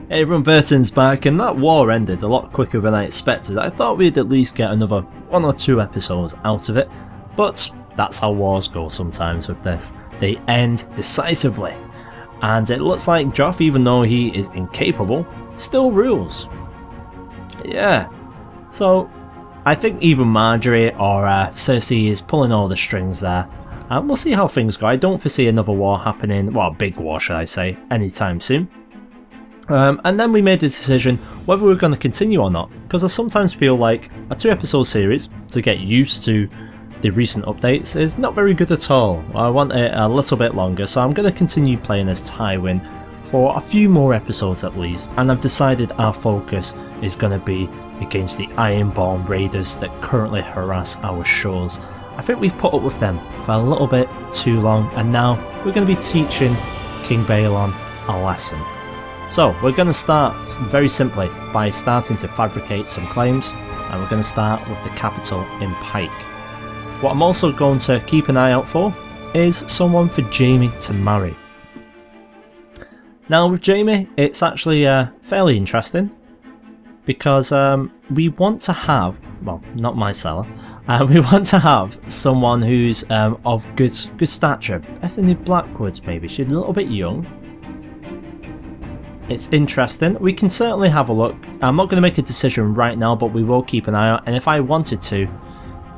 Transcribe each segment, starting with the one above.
Everyone Burton's back, and that war ended a lot quicker than I expected. I thought we'd at least get another 1 or 2 episodes out of it, but that's how wars go sometimes with this. They end decisively, and it looks like Joff, even though he is incapable, still rules. Yeah, so I think either Marjorie or Cersei is pulling all the strings there. We'll see how things go. I don't foresee another war happening, well, a big war should I say, anytime soon. And then we made the decision whether we were going to continue or not, because I sometimes feel like a 2-episode series to get used to the recent updates is not very good at all. I want it a little bit longer, so I'm going to continue playing as Tywin for a few more episodes at least, and I've decided our focus is going to be against the Ironborn raiders that currently harass our shores. I think we've put up with them for a little bit too long, and now we're going to be teaching King Balon a lesson. So we're going to start very simply by starting to fabricate some claims, and we're going to start with the capital in Pike. What I'm also going to keep an eye out for is someone for Jaime to marry. Now with Jaime, it's actually fairly interesting, because we want to have, well, not my seller, we want to have someone who's of good stature. Bethany Blackwood maybe, she's a little bit young. It's interesting. We can certainly have a look. I'm not going to make a decision right now, but we will keep an eye out, and if I wanted to,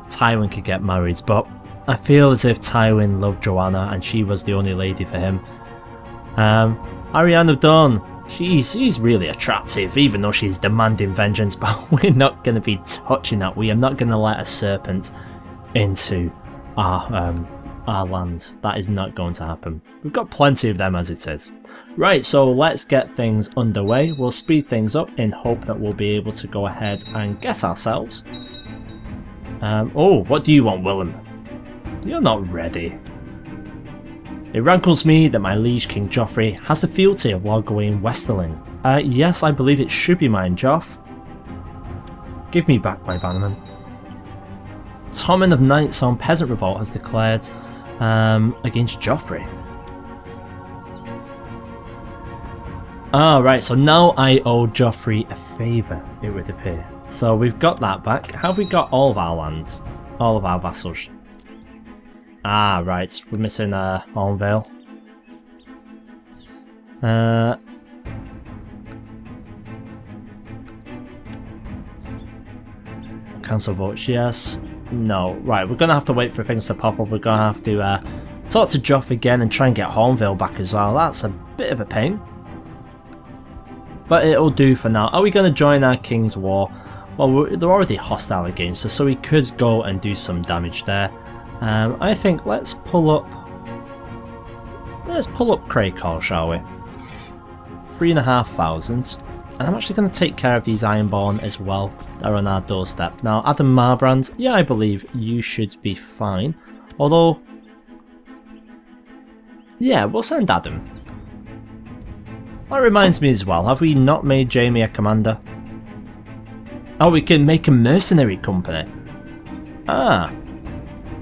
Tywin could get married, but I feel as if Tywin loved Joanna and she was the only lady for him. Arianne of Dawn, she's really attractive, even though she's demanding vengeance, but we're not going to be touching that. We are not going to let a serpent into our lands. That is not going to happen. We've got plenty of them as it is. Right, so let's get things underway. We'll speed things up in hope that we'll be able to go ahead and get ourselves. Oh, what do you want, Willem? You're not ready. It rankles me that my liege King Joffrey has the fealty of Lord Gawain Westerling. Yes, I believe it should be mine, Joff. Give me back my bannerman. Tommen of Knights on Peasant Revolt has declared against Joffrey. Right, so now I owe Joffrey a favour, it would appear. So we've got that back. Have we got all of our lands? All of our vassals? Right, we're missing Hornvale. Council votes, yes. No, right, we're going to have to wait for things to pop up. We're going to have to talk to Joff again and try and get Hornvale back as well. That's a bit of a pain, but it'll do for now. Are we going to join our King's War? Well, they're already hostile against us, so we could go and do some damage there. I think let's pull up Craycall, shall we? 3,500, and I'm actually going to take care of these Ironborn as well. They're on our doorstep. Now, Adam Marbrand, yeah, I believe you should be fine. Although, yeah, we'll send Adam. That reminds me as well, have we not made Jaime a commander? Oh, we can make a mercenary company.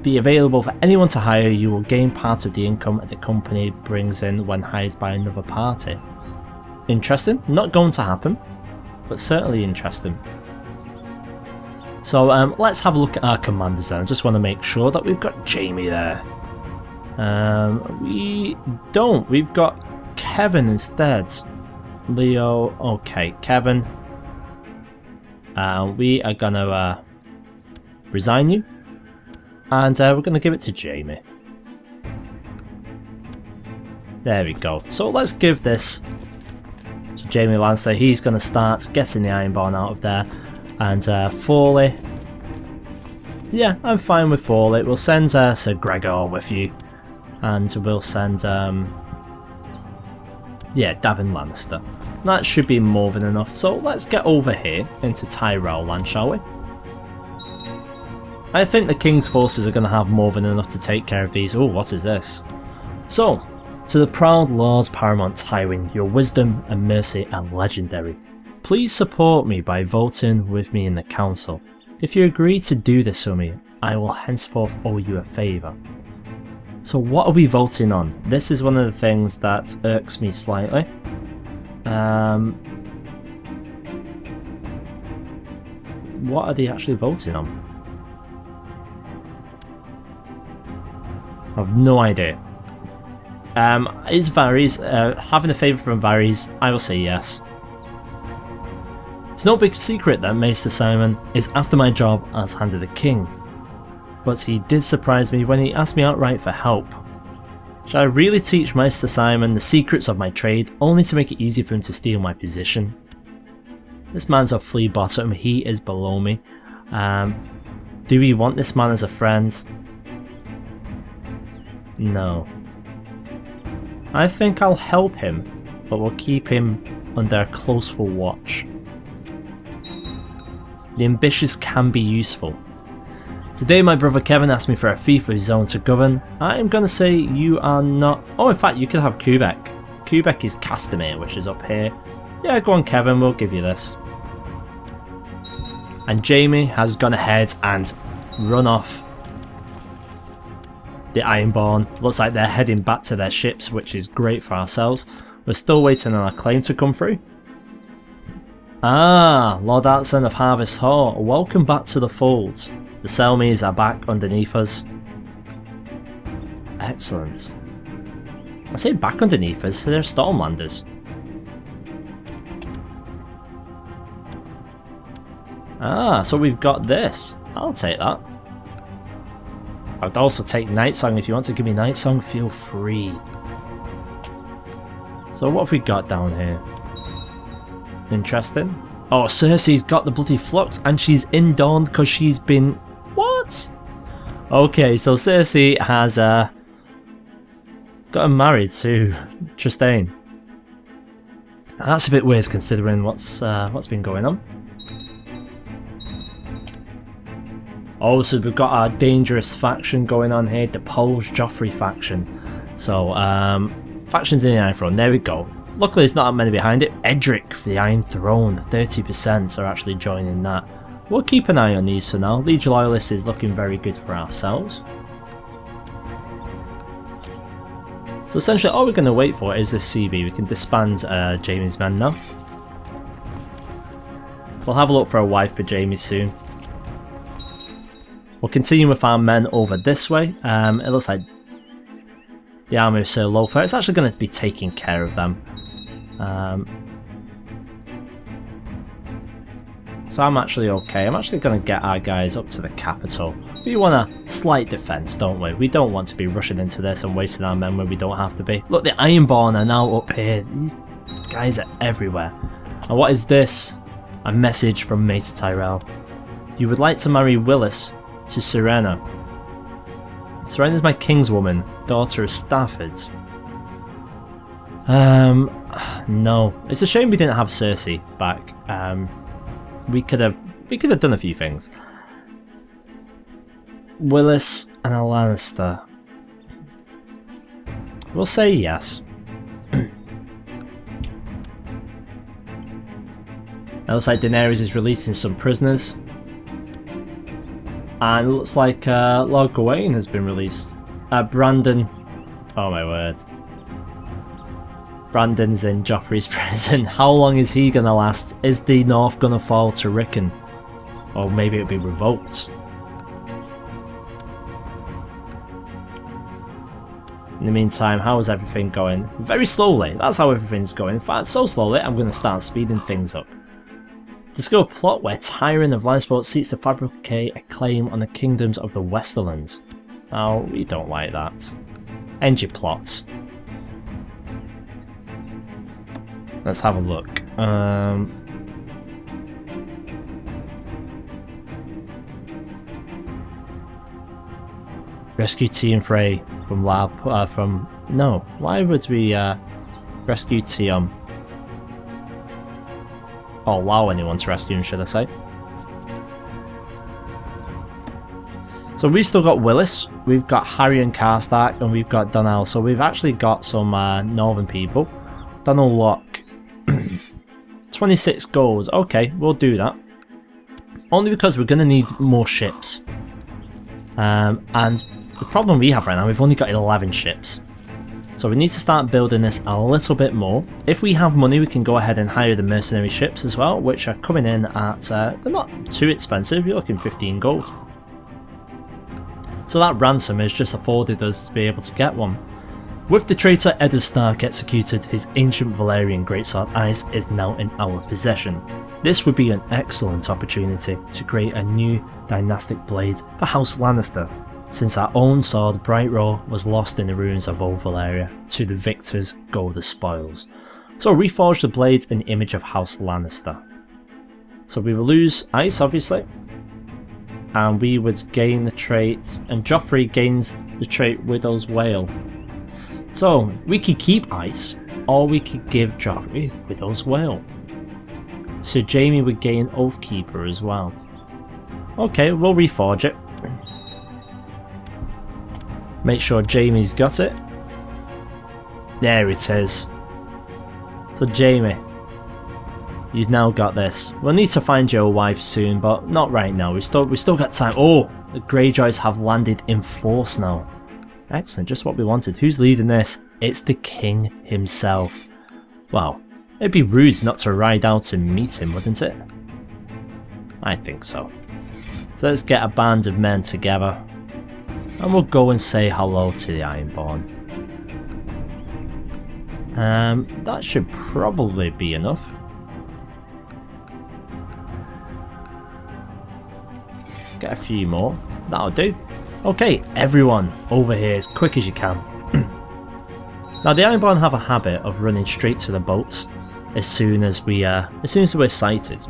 Be available for anyone to hire. You will gain part of the income that the company brings in when hired by another party. Interesting. Not going to happen, but certainly interesting. So let's have a look at our commanders then. I just want to make sure that we've got Jaime there. We don't. We've got Kevin instead. Leo. Okay, Kevin. We are going to resign you. And we're going to give it to Jaime. There we go. So let's give this to Jaime Lannister. He's going to start getting the Ironborn out of there. And Forley. Yeah, I'm fine with Forley. We'll send Sir Gregor with you. And we'll send, yeah, Gavin Lannister. That should be more than enough. So let's get over here into Tyrell land, shall we? I think the King's forces are going to have more than enough to take care of these. Oh, what is this? So, to the proud Lord Paramount Tywin, your wisdom and mercy are legendary. Please support me by voting with me in the council. If you agree to do this for me, I will henceforth owe you a favour. So what are we voting on? This is one of the things that irks me slightly. what are they actually voting on? I've no idea. Is Varys, having a favour from Varys, I will say yes. It's no big secret that Maester Simon is after my job as Hand of the King, but he did surprise me when he asked me outright for help. Should I really teach Maester Simon the secrets of my trade only to make it easy for him to steal my position? This man's a flea bottom, he is below me. Do we want this man as a friend? No. I think I'll help him, but we'll keep him under closeful watch. The ambitious can be useful. Today my brother Kevin asked me for a fief of his own to govern. I'm gonna say you are not... Oh, in fact you could have Quebec. Quebec is Castamere, which is up here. Yeah, go on Kevin, we'll give you this. And Jaime has gone ahead and run off the Ironborn. Looks like they're heading back to their ships, which is great for ourselves. We're still waiting on our claim to come through. Ah, Lord Artson of Harvest Hall, welcome back to the fold. The Selmies are back underneath us. Excellent. I say back underneath us, they're Stormlanders. Ah, so we've got this. I'll take that. I'd also take Night Song. If you want to give me Night Song, feel free. So what have we got down here? Interesting. Oh, Cersei's got the bloody flux and she's in Dawn because she's been... What? Okay, so Cersei has gotten married to Trystane. That's a bit weird considering what's been going on. Oh, so we've got our dangerous faction going on here, the Polish Joffrey faction. So, factions in the Iron Throne, there we go. Luckily there's not that many behind it. Edric for the Iron Throne, 30% are actually joining that. We'll keep an eye on these for now. Liege Loyalist is looking very good for ourselves. So essentially all we're going to wait for is this CB. We can disband Jaime's men now. We'll have a look for a wife for Jaime soon. We'll continue with our men over this way. It looks like the army of Sir Lothar is actually going to be taking care of them. So I'm actually okay. I'm actually going to get our guys up to the capital. We want a slight defence, don't we? We don't want to be rushing into this and wasting our men where we don't have to be. Look, the Ironborn are now up here. These guys are everywhere. And what is this? A message from Maester Tyrell. You would like to marry Willis to Serena. Serena's my kingswoman, daughter of Stafford. No. It's a shame we didn't have Cersei back. We could have done a few things. Willis and a Lannister. We'll say yes. It looks like Daenerys is releasing some prisoners. And it looks like Lord Gawain has been released. Brandon. Oh my word. Brandon's in Joffrey's prison. How long is he gonna last? Is the North gonna fall to Rickon? Or maybe it'll be revoked. In the meantime, how is everything going? Very slowly. That's how everything's going. In fact, so slowly, I'm gonna start speeding things up. Discover a plot where Tywin of Lannister seeks to fabricate a claim on the kingdoms of the Westerlands. Oh, we don't like that. End your plots. Let's have a look. Rescue Tion Frey from Lab. No, why would we rescue Tion? Or allow anyone to rescue him, should I say. So we've still got Willis, we've got Harry and Karstark, and we've got Donnell. So we've actually got some northern people. Donnell Locke. 26 goals. Okay, we'll do that. Only because we're going to need more ships. And the problem we have right now, we've only got 11 ships. So we need to start building this a little bit more. If we have money, we can go ahead and hire the mercenary ships as well, which are coming in at, they're not too expensive, you're looking 15 gold. So that ransom has just afforded us to be able to get one. With the traitor Eddard Stark executed, his ancient Valyrian greatsword Ice is now in our possession. This would be an excellent opportunity to create a new dynastic blade for House Lannister, since our own sword Bright Roar was lost in the ruins of Old Valyria to the victor's golden spoils. So reforge the blade in the image of House Lannister. So we will lose Ice obviously, and we would gain the trait, and Joffrey gains the trait Widow's Wail. So we could keep Ice, or we could give Joffrey Widow's Wail. So Jaime would gain Oathkeeper as well. Okay, we'll reforge it. Make sure Jaime's got it. There it is. So Jaime, you've now got this. We'll need to find your wife soon, but not right now. We still got time. Oh, the Greyjoys have landed in force now. Excellent, just what we wanted. Who's leading this? It's the king himself. Wow, it'd be rude not to ride out and meet him, wouldn't it? I think so. So let's get a band of men together, and we'll go and say hello to the Ironborn. That should probably be enough. Get a few more. That'll do. Okay, everyone, over here as quick as you can. Now the Ironborn have a habit of running straight to the boats as soon as we're sighted.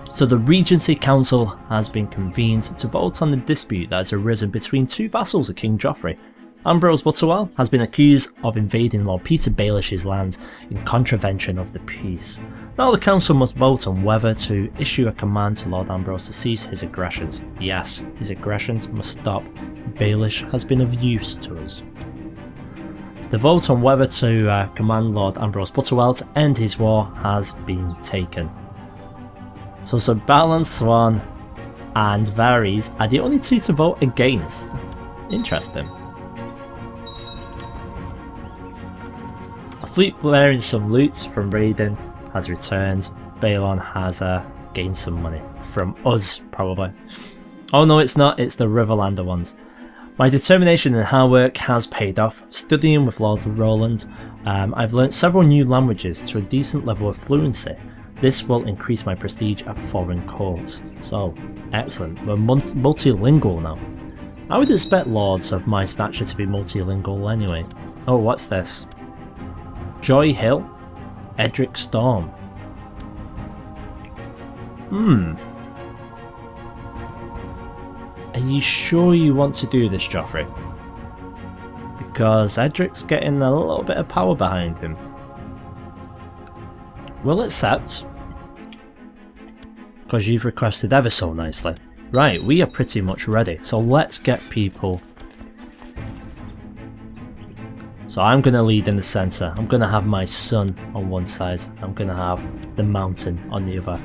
So the Regency Council has been convened to vote on the dispute that has arisen between two vassals of King Joffrey. Ambrose Butterwell has been accused of invading Lord Peter Baelish's land in contravention of the peace. Now the council must vote on whether to issue a command to Lord Ambrose to cease his aggressions. Yes, his aggressions must stop. Baelish has been of use to us. The vote on whether to command Lord Ambrose Butterwell to end his war has been taken. So Sir Balan Swan and Varys are the only two to vote against. Interesting. A fleet bearing some loot from raiding has returned. Balon has gained some money. From us, probably. Oh no, it's not, it's the Riverlander ones. My determination and hard work has paid off. Studying with Lord Roland, I've learnt several new languages to a decent level of fluency. This will increase my prestige at foreign courts. So, excellent. We're multilingual now. I would expect lords of my stature to be multilingual anyway. Oh, what's this? Joy Hill? Edric Storm. Are you sure you want to do this, Joffrey? Because Edric's getting a little bit of power behind him. We'll accept. Because you've requested ever so nicely. Right, we are pretty much ready. So let's get people. So I'm going to lead in the centre. I'm going to have my son on one side. I'm going to have the mountain on the other.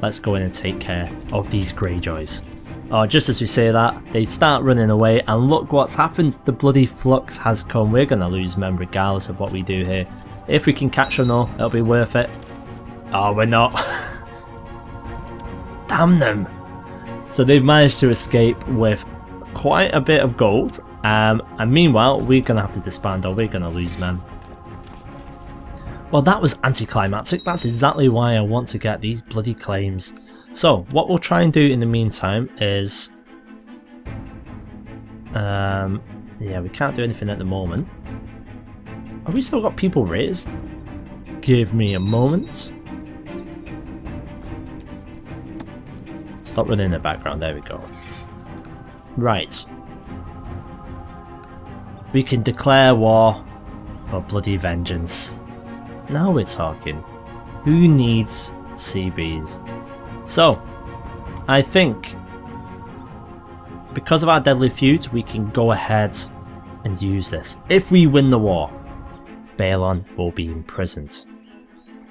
Let's go in and take care of these Greyjoys. Oh, just as we say that, they start running away, and look what's happened. The bloody flux has come. We're going to lose men regardless of what we do here. If we can catch them though, it'll be worth it. Oh, we're not. Damn them. So they've managed to escape with quite a bit of gold. And meanwhile, we're going to have to disband or we're going to lose men. Well, that was anticlimactic. That's exactly why I want to get these bloody claims. So, what we'll try and do in the meantime is... yeah, we can't do anything at the moment. Have we still got people raised? Give me a moment. Stop running in the background, there we go. Right. We can declare war for bloody vengeance. Now we're talking. Who needs CBs? So, I think because of our deadly feud, we can go ahead and use this. If we win the war, Balon will be imprisoned.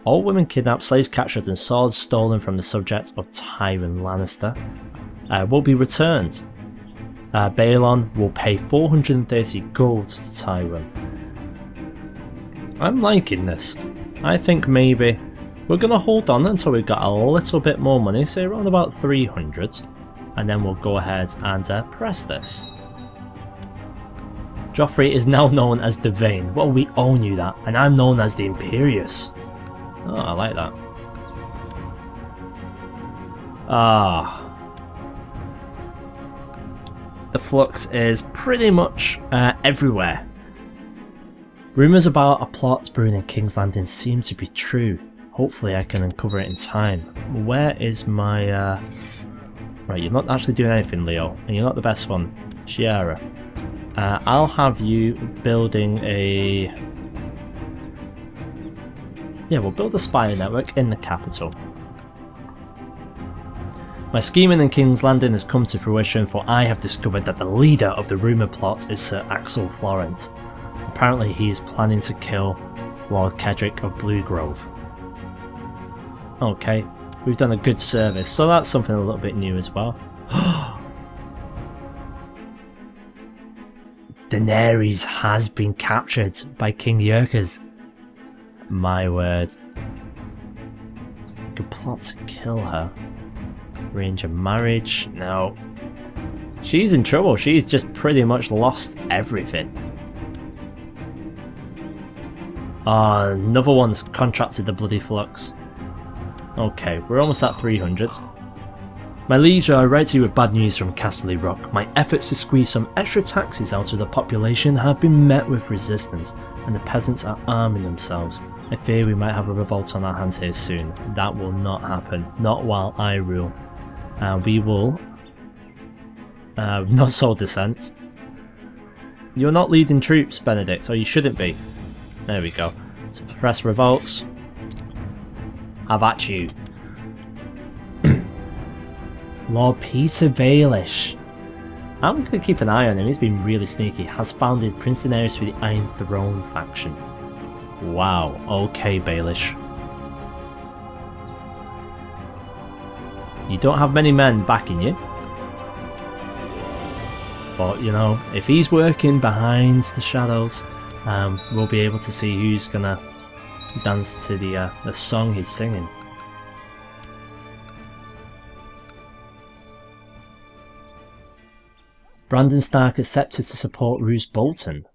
All women kidnapped, slaves captured and swords stolen from the subjects of Tywin Lannister will be returned. Balon will pay 430 gold to Tywin. I'm liking this. I think maybe we're going to hold on until we've got a little bit more money, say around about 300, and then we'll go ahead and press this. Joffrey is now known as the Vane. Well, we all knew that, and I'm known as the Imperious. Oh, I like that. The flux is pretty much everywhere. Rumours about a plot brewing in King's Landing seem to be true. Hopefully I can uncover it in time. Where is my... Right, you're not actually doing anything, Leo, and you're not the best one. Shiera. I'll have you building a... Yeah, we'll build a spy network in the capital. My scheming in King's Landing has come to fruition, for I have discovered that the leader of the rumoured plot is Sir Axel Florent. Apparently he is planning to kill Lord Kedrick of Bluegrove. Okay, we've done a good service, so that's something a little bit new as well. Daenerys has been captured by King Yerkes. My word. We could plot to kill her. Arrange a marriage. No. She's in trouble. She's just pretty much lost everything. Another one's contracted the bloody flux. Okay, we're almost at 300. My liege, I write to you with bad news from Casterly Rock. My efforts to squeeze some extra taxes out of the population have been met with resistance, and the peasants are arming themselves. I fear we might have a revolt on our hands here soon. That will not happen. Not while I rule. We will... not soul dissent. You're not leading troops, Benedict, or you shouldn't be. There we go. Suppress revolts. Have at you. Lord Peter Baelish. I'm going to keep an eye on him, he's been really sneaky. Has founded Prince Daenerys for the Iron Throne faction. Wow, okay Baelish. You don't have many men backing you. But, you know, if he's working behind the shadows, we'll be able to see who's going to dance to the song he's singing. Brandon Stark accepted to support Roose Bolton.